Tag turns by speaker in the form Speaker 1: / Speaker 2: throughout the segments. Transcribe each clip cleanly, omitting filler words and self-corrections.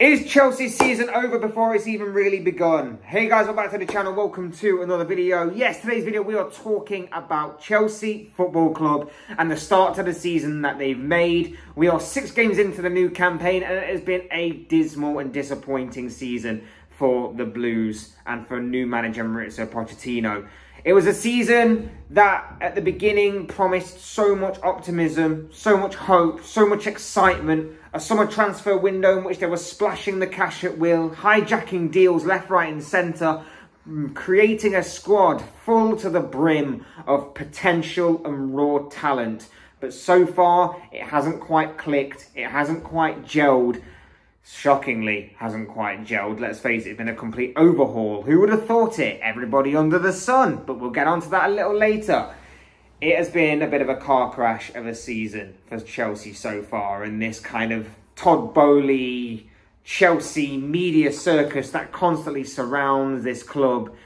Speaker 1: Is Chelsea's season over before it's even really begun? Hey guys, welcome back to the channel. Welcome to another video. Yes, today's video we are talking about Chelsea Football Club and the start to the season that they've made. We are 6 games into the new campaign and it has been a dismal and disappointing season for the Blues and for new manager Mauricio Pochettino. It was a season that at the beginning promised so much optimism, so much hope, so much excitement. A summer transfer window in which they were splashing the cash at will, hijacking deals left, right and centre, creating a squad full to the brim of potential and raw talent. But so far, it hasn't quite clicked, it hasn't quite gelled. Shockingly, hasn't quite gelled. Let's face it, it's been a complete overhaul. Who would have thought it? Everybody under the sun. But we'll get onto that a little later. It has been a bit of a car crash of a season for Chelsea so far. And this kind of Todd Boehly, Chelsea media circus that constantly surrounds this club.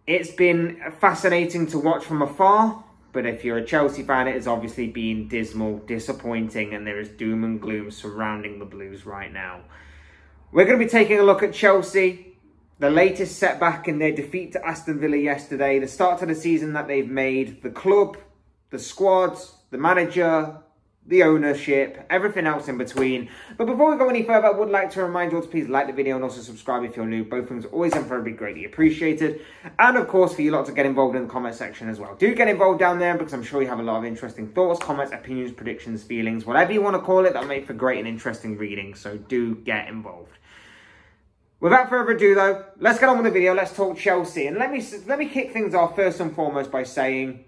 Speaker 1: It's been fascinating to watch from afar. But if you're a Chelsea fan, it has obviously been dismal, disappointing, and there is doom and gloom surrounding the Blues right now. We're going to be taking a look at Chelsea, the latest setback in their defeat to Aston Villa yesterday, the start to the season that they've made, the club, the squad, the manager, the ownership, everything else in between. But before we go any further, I would like to remind you all to please like the video and also subscribe if you're new. Both things are always and very greatly appreciated. And of course, for you lot to get involved in the comment section as well. Do get involved down there because I'm sure you have a lot of interesting thoughts, comments, opinions, predictions, feelings, whatever you want to call it. That'll make for great and interesting reading. So do get involved. Without further ado though, let's get on with the video. Let's talk Chelsea. And let me kick things off first and foremost by saying,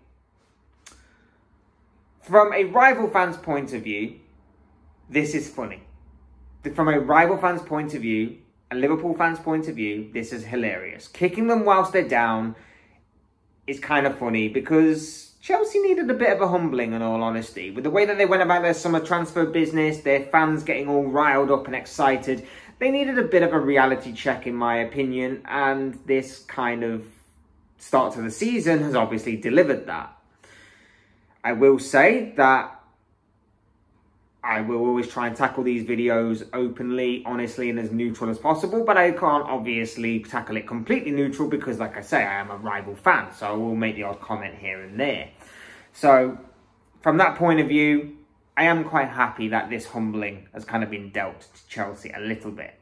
Speaker 1: from a rival fan's point of view, this is funny. From a rival fan's point of view, a Liverpool fan's point of view, this is hilarious. Kicking them whilst they're down is kind of funny because Chelsea needed a bit of a humbling in all honesty. With the way that they went about their summer transfer business, their fans getting all riled up and excited, they needed a bit of a reality check in my opinion, and this kind of start to the season has obviously delivered that. I will say that I will always try and tackle these videos openly, honestly, and as neutral as possible. But I can't obviously tackle it completely neutral because, like I say, I am a rival fan. So I will make the odd comment here and there. So from that point of view, I am quite happy that this humbling has kind of been dealt to Chelsea a little bit.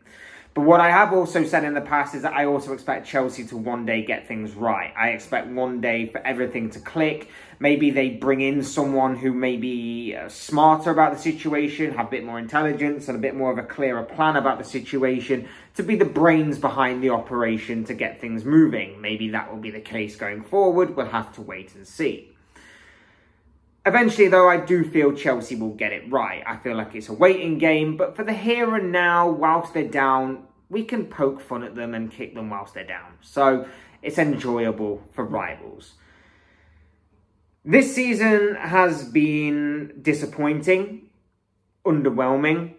Speaker 1: But what I have also said in the past is that I also expect Chelsea to one day get things right. I expect one day for everything to click. Maybe they bring in someone who may be smarter about the situation, have a bit more intelligence and a bit more of a clearer plan about the situation to be the brains behind the operation to get things moving. Maybe that will be the case going forward. We'll have to wait and see. Eventually, though, I do feel Chelsea will get it right. I feel like it's a waiting game, but for the here and now, whilst they're down, we can poke fun at them and kick them whilst they're down. So it's enjoyable for rivals. This season has been disappointing, underwhelming,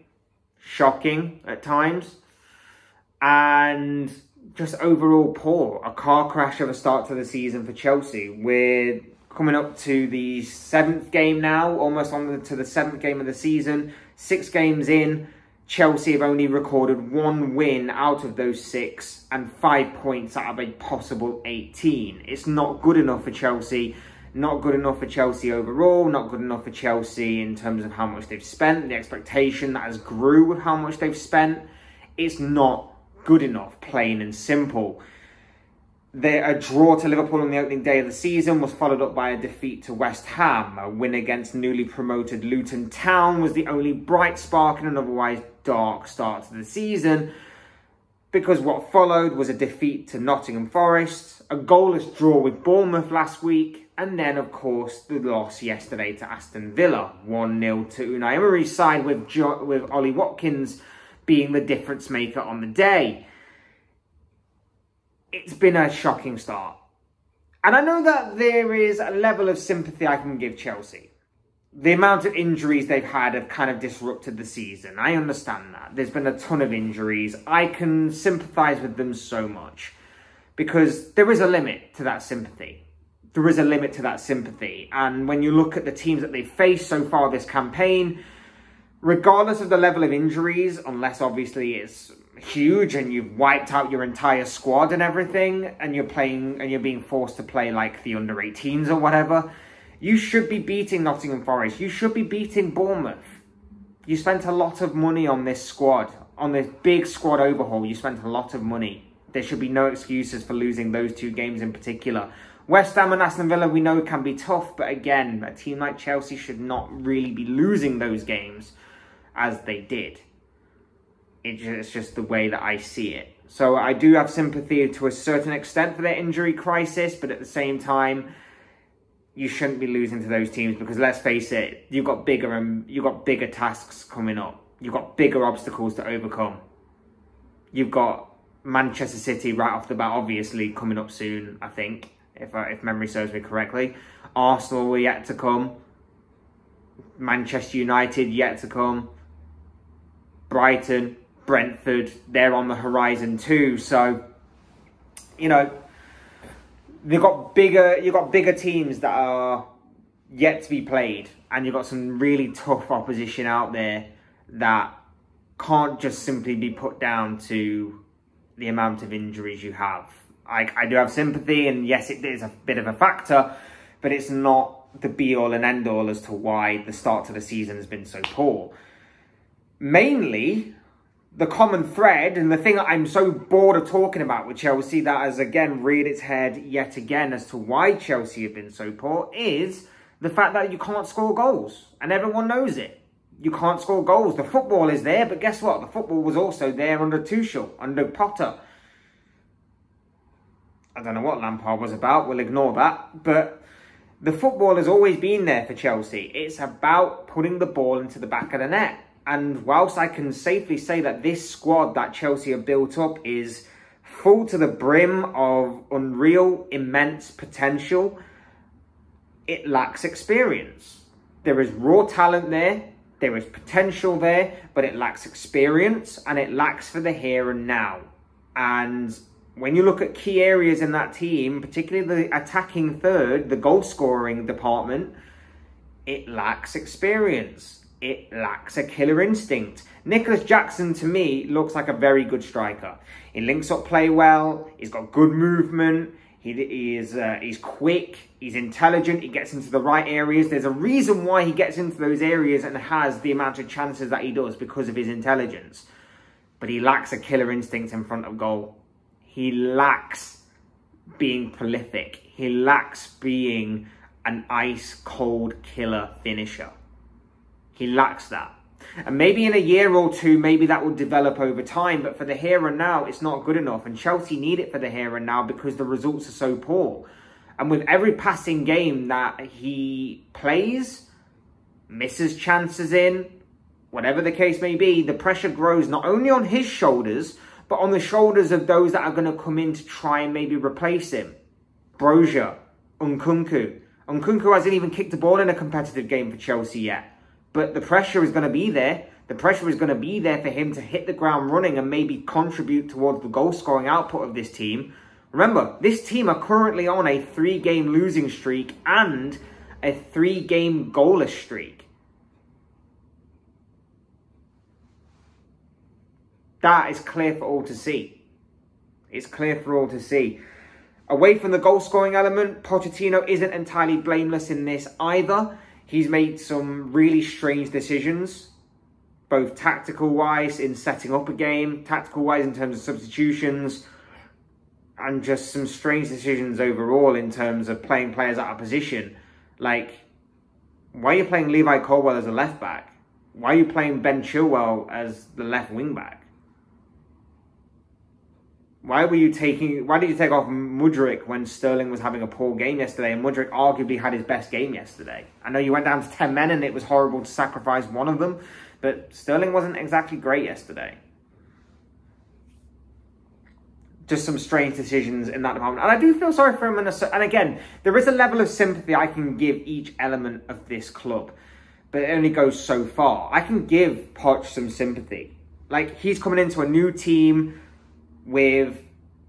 Speaker 1: shocking at times, and just overall poor. A car crash of a start to the season for Chelsea. We're coming up to the 7th game now, almost on to the 7th game of the season. 6 games in, Chelsea have only recorded 1 win out of those 6 and 5 points out of a possible 18. It's not good enough for Chelsea. Not good enough for Chelsea overall. Not good enough for Chelsea in terms of how much they've spent. The expectation that has grew with how much they've spent. It's not good enough, plain and simple. A draw to Liverpool on the opening day of the season was followed up by a defeat to West Ham. A win against newly promoted Luton Town was the only bright spark in an otherwise dark start to the season, because what followed was a defeat to Nottingham Forest, a goalless draw with Bournemouth last week, and then, of course, the loss yesterday to Aston Villa, 1-0 to Unai Emery's side, with Ollie Watkins being the difference maker on the day. It's been a shocking start. And I know that there is a level of sympathy I can give Chelsea. The amount of injuries they've had have kind of disrupted the season. I understand that. There's been a ton of injuries. I can sympathise with them so much because there is a limit to that sympathy. There is a limit to that sympathy. And when you look at the teams that they've faced so far this campaign, regardless of the level of injuries, unless obviously it's huge and you've wiped out your entire squad and everything, and you're being forced to play like the under 18s or whatever, you should be beating Nottingham Forest. You should be beating Bournemouth. You spent a lot of money on this squad, on this big squad overhaul. You spent a lot of money. There should be no excuses for losing those two games in particular. West Ham and Aston Villa, we know, can be tough, but again, a team like Chelsea should not really be losing those games as they did. It's just the way that I see it. So I do have sympathy to a certain extent for their injury crisis, but at the same time, you shouldn't be losing to those teams because, let's face it, you've got bigger tasks coming up. You've got bigger obstacles to overcome. You've got Manchester City right off the bat, obviously, coming up soon, I think, if memory serves me correctly. Arsenal were yet to come. Manchester United yet to come. Brighton, Brentford, they're on the horizon too. So, you know, you've got bigger teams that are yet to be played, and you've got some really tough opposition out there that can't just simply be put down to the amount of injuries you have. I do have sympathy, and yes, it is a bit of a factor, but it's not the be-all and end-all as to why the start to the season has been so poor. Mainly, the common thread, and the thing that I'm so bored of talking about with Chelsea that has again reared its head yet again as to why Chelsea have been so poor, is the fact that you can't score goals. And everyone knows it. You can't score goals. The football is there, but guess what? The football was also there under Tuchel, under Potter. I don't know what Lampard was about. We'll ignore that. But the football has always been there for Chelsea. It's about putting the ball into the back of the net. And whilst I can safely say that this squad that Chelsea have built up is full to the brim of unreal, immense potential, it lacks experience. There is raw talent there. There is potential there, but it lacks experience and it lacks for the here and now. And when you look at key areas in that team, particularly the attacking third, the goal scoring department, it lacks experience. It lacks a killer instinct. Nicholas Jackson, to me, looks like a very good striker. He links up play well. He's got good movement. He's quick. He's intelligent. He gets into the right areas. There's a reason why he gets into those areas and has the amount of chances that he does, because of his intelligence. But he lacks a killer instinct in front of goal. He lacks being prolific. He lacks being an ice-cold killer finisher. He lacks that. And maybe in a year or two, maybe that will develop over time. But for the here and now, it's not good enough. And Chelsea need it for the here and now because the results are so poor. And with every passing game that he plays, misses chances in, whatever the case may be, the pressure grows not only on his shoulders, but on the shoulders of those that are going to come in to try and maybe replace him. Brozier, Nkunku. Nkunku hasn't even kicked a ball in a competitive game for Chelsea yet. But the pressure is going to be there. The pressure is going to be there for him to hit the ground running and maybe contribute towards the goal-scoring output of this team. Remember, this team are currently on a 3-game losing streak and a 3-game goalless streak. That is clear for all to see. It's clear for all to see. Away from the goal-scoring element, Pochettino isn't entirely blameless in this either. He's made some really strange decisions, both tactical-wise in setting up a game, tactical-wise in terms of substitutions, and just some strange decisions overall in terms of playing players out of position. Like, why are you playing Levi Colwill as a left-back? Why are you playing Ben Chilwell as the left wing-back? Why did you take off Mudryk when Sterling was having a poor game yesterday, and Mudryk arguably had his best game yesterday? I know you went down to 10 men and it was horrible to sacrifice one of them, but Sterling wasn't exactly great yesterday. Just some strange decisions in that department. And I do feel sorry for him. And again, there is a level of sympathy I can give each element of this club, but it only goes so far. I can give Poch some sympathy. Like, he's coming into a new team with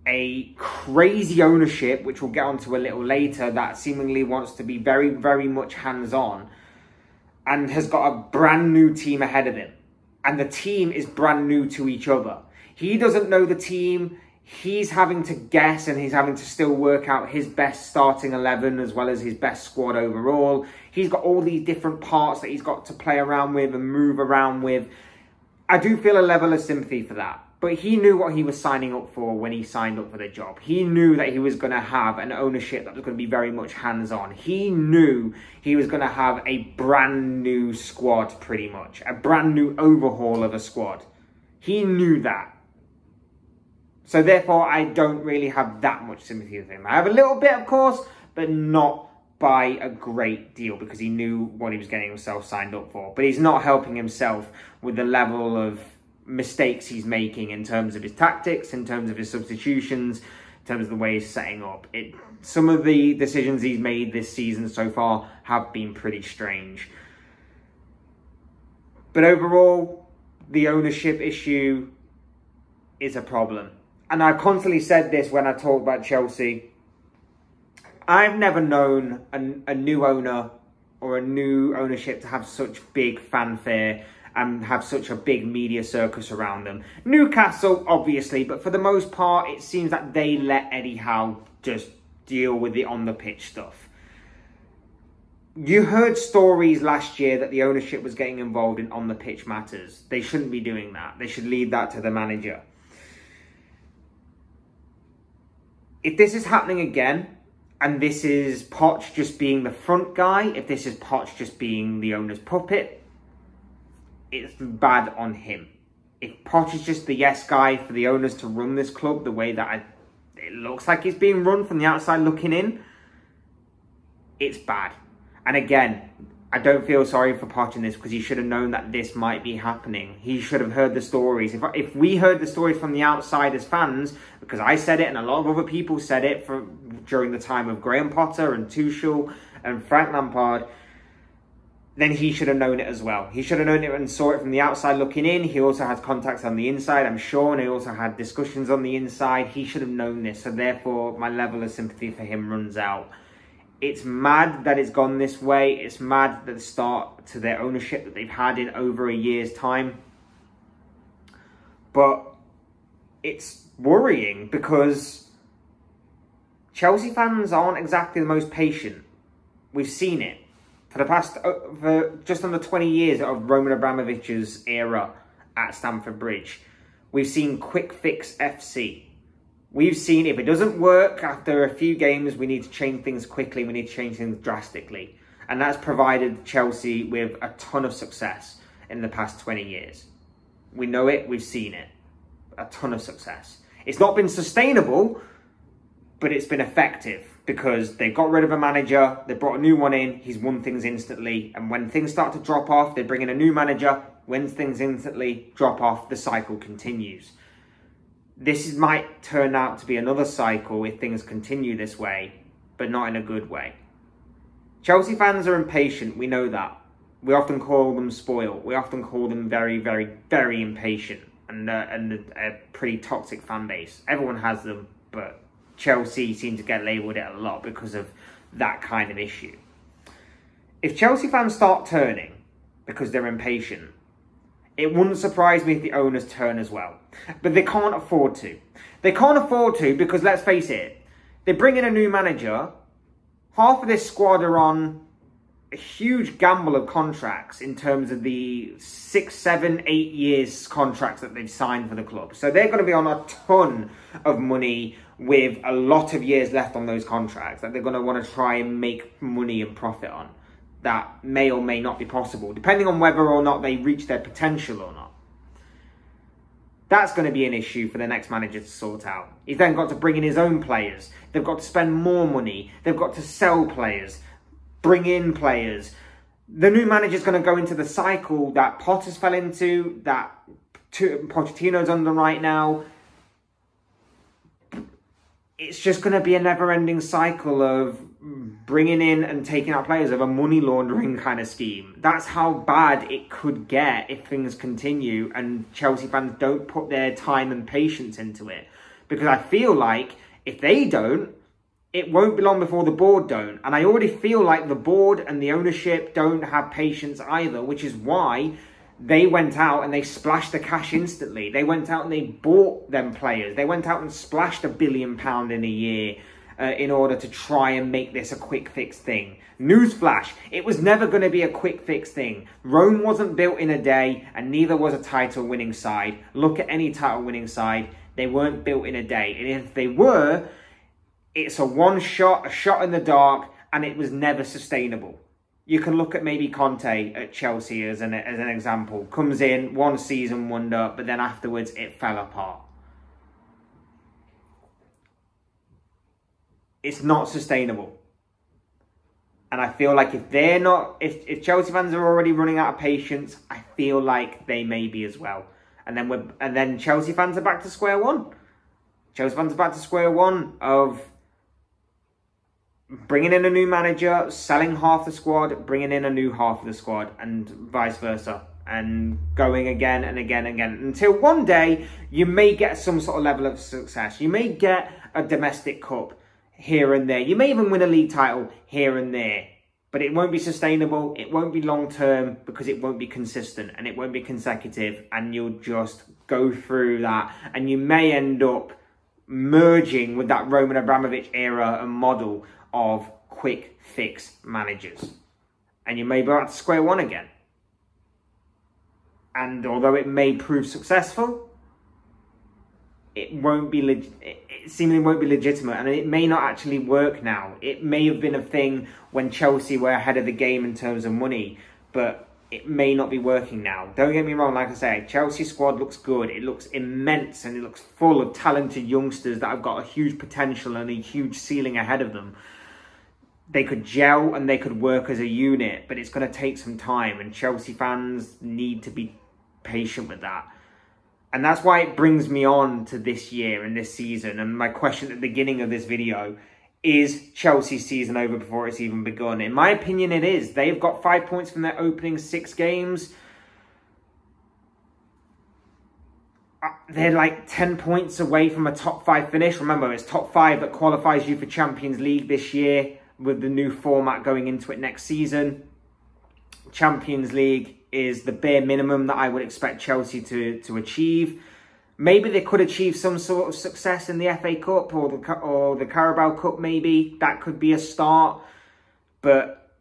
Speaker 1: a crazy ownership, which we'll get onto a little later, that seemingly wants to be very, very much hands-on. and has got a brand new team ahead of him. And the team is brand new to each other. He doesn't know the team. He's having to guess, and he's having to still work out his best starting 11 as well as his best squad overall. He's got all these different parts that he's got to play around with and move around with. I do feel a level of sympathy for that. But he knew what he was signing up for when he signed up for the job. He knew that he was going to have an ownership that was going to be very much hands-on. He knew he was going to have a brand new squad, pretty much. A brand new overhaul of a squad. He knew that. So therefore, I don't really have that much sympathy with him. I have a little bit, of course, but not by a great deal, because he knew what he was getting himself signed up for. But he's not helping himself with the level of mistakes he's making in terms of his tactics, in terms of his substitutions, in terms of the way he's setting up. Some of the decisions he's made this season so far have been pretty strange. But overall, the ownership issue is a problem. And I've constantly said this when I talk about Chelsea. I've never known a new owner or a new ownership to have such big fanfare and have such a big media circus around them. Newcastle, obviously, but for the most part, it seems that they let Eddie Howe just deal with the on-the-pitch stuff. You heard stories last year that the ownership was getting involved in on-the-pitch matters. They shouldn't be doing that. They should leave that to the manager. If this is happening again, and this is Poch just being the front guy, if this is Poch just being the owner's puppet, it's bad on him. If Poch is just the yes guy for the owners to run this club the way that it looks like it's being run from the outside looking in, it's bad. And again, I don't feel sorry for Poch in this, because he should have known that this might be happening. He should have heard the stories. If we heard the stories from the outside as fans, because I said it and a lot of other people said it during the time of Graham Potter and Tuchel and Frank Lampard, then he should have known it as well. He should have known it and saw it from the outside looking in. He also had contacts on the inside, I'm sure, and he also had discussions on the inside. He should have known this, so therefore my level of sympathy for him runs out. It's mad that it's gone this way. It's mad that the start to their ownership that they've had in over a year's time. But it's worrying, because Chelsea fans aren't exactly the most patient. We've seen it. For just under 20 years of Roman Abramovich's era at Stamford Bridge, we've seen quick fix FC. We've seen if it doesn't work after a few games, we need to change things quickly. We need to change things drastically. And that's provided Chelsea with a ton of success in the past 20 years. We know it. We've seen it. A ton of success. It's not been sustainable, but it's been effective, because they got rid of a manager, they brought a new one in, he's won things instantly. And when things start to drop off, they bring in a new manager, wins things instantly, drop off, the cycle continues. This might turn out to be another cycle if things continue this way, but not in a good way. Chelsea fans are impatient, we know that. We often call them spoiled. We often call them very, very, very impatient, and a pretty toxic fan base. Everyone has them, but Chelsea seem to get labelled it a lot because of that kind of issue. If Chelsea fans start turning because they're impatient, it wouldn't surprise me if the owners turn as well. But they can't afford to. They can't afford to, because let's face it, they bring in a new manager, half of this squad are on a huge gamble of contracts in terms of the 6, 7, 8 years contracts that they've signed for the club. So they're going to be on a ton of money with a lot of years left on those contracts that they're going to want to try and make money and profit on. That may or may not be possible, depending on whether or not they reach their potential or not. That's going to be an issue for the next manager to sort out. He's then got to bring in his own players. They've got to spend more money. They've got to sell players, bring in players. The new manager's going to go into the cycle that Potter's fell into, that Pochettino's under right now. It's just going to be a never-ending cycle of bringing in and taking out players, of a money laundering kind of scheme. That's how bad it could get if things continue and Chelsea fans don't put their time and patience into it. Because I feel like if they don't, it won't be long before the board don't. And I already feel like the board and the ownership don't have patience either, which is why they went out and they splashed the cash instantly. They went out and they bought them players. They went out and splashed £1 billion in a year in order to try and make this a quick fix thing. Newsflash, it was never going to be a quick fix thing. Rome wasn't built in a day, and neither was a title winning side. Look at any title winning side. They weren't built in a day. And if they were, it's a shot in the dark, and it was never sustainable. You can look at maybe Conte at Chelsea as an example. Comes in, one season wonder, but then afterwards it fell apart. It's not sustainable. And I feel like if Chelsea fans are already running out of patience, I feel like they may be as well. And then Chelsea fans are back to square one. Chelsea fans are back to square one of bringing in a new manager, selling half the squad, bringing in a new half of the squad, and vice versa. And going again and again and again. Until one day, you may get some sort of level of success. You may get a domestic cup here and there. You may even win a league title here and there. But it won't be sustainable. It won't be long term because it won't be consistent and it won't be consecutive. And you'll just go through that. And you may end up merging with that Roman Abramovich era and model of quick fix managers. And you may be back to square one again. And although it may prove successful, it seemingly won't be legitimate, and it may not actually work now. It may have been a thing when Chelsea were ahead of the game in terms of money, but it may not be working now. Don't get me wrong, like I say, Chelsea squad looks good. It looks immense, and it looks full of talented youngsters that have got a huge potential and a huge ceiling ahead of them. They could gel and they could work as a unit, but it's going to take some time, and Chelsea fans need to be patient with that. And that's why it brings me on to this year and this season. And my question at the beginning of this video, is Chelsea's season over before it's even begun? In my opinion, it is. They've got 5 points from their opening 6 games. They're like 10 points away from a top 5 finish. Remember, it's top 5 that qualifies you for Champions League this year with the new format going into it next season. Champions League is the bare minimum that I would expect Chelsea to achieve. Maybe they could achieve some sort of success in the FA Cup or the Carabao Cup maybe. That could be a start. But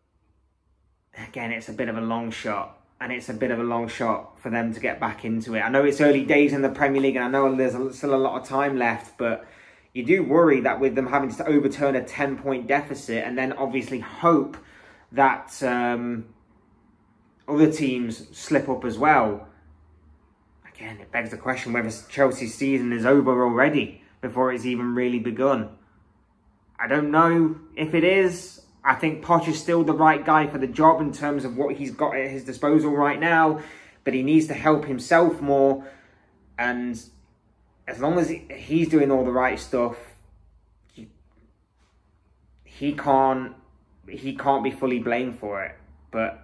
Speaker 1: again, it's a bit of a long shot. And it's a bit of a long shot for them to get back into it. I know it's early days in the Premier League and I know there's still a lot of time left. But you do worry that with them having to overturn a 10-point deficit and then obviously hope that other teams slip up as well. Again, it begs the question whether Chelsea's season is over already before it's even really begun. I don't know if it is. I think Poch is still the right guy for the job in terms of what he's got at his disposal right now. But he needs to help himself more. And as long as he's doing all the right stuff, he can't be fully blamed for it. But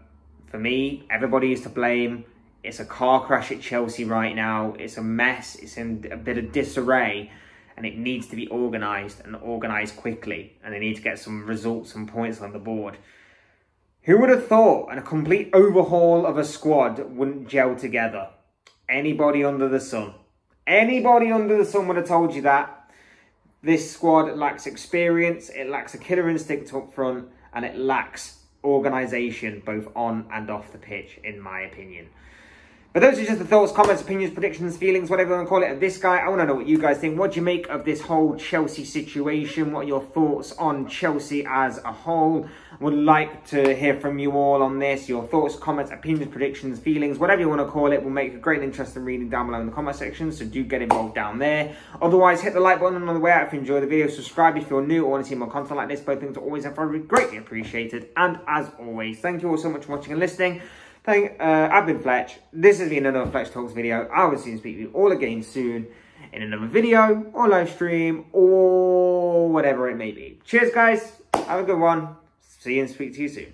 Speaker 1: for me, everybody is to blame. It's a car crash at Chelsea right now. It's a mess. It's in a bit of disarray. And it needs to be organised and organised quickly. And they need to get some results and points on the board. Who would have thought a complete overhaul of a squad wouldn't gel together? Anybody under the sun. Anybody under the sun would have told you that. This squad lacks experience. It lacks a killer instinct up front. And it lacks organisation both on and off the pitch, in my opinion. But those are just the thoughts, comments, opinions, predictions, feelings, whatever you want to call it, of this guy. I want to know what you guys think. What do you make of this whole Chelsea situation? What are your thoughts on Chelsea as a whole? Would like to hear from you all on this. Your thoughts, comments, opinions, predictions, feelings, whatever you want to call it. Will make a great and interesting reading down below in the comment section. So do get involved down there. Otherwise, hit the like button on the way out if you enjoy the video. Subscribe if you're new or want to see more content like this. Both things are always and probably greatly appreciated. And as always, thank you all so much for watching and listening. I've been Fletch. This has been another Fletch Talks video. I will see and speak to you all again soon in another video or live stream or whatever it may be. Cheers, guys. Have a good one. See you and speak to you soon.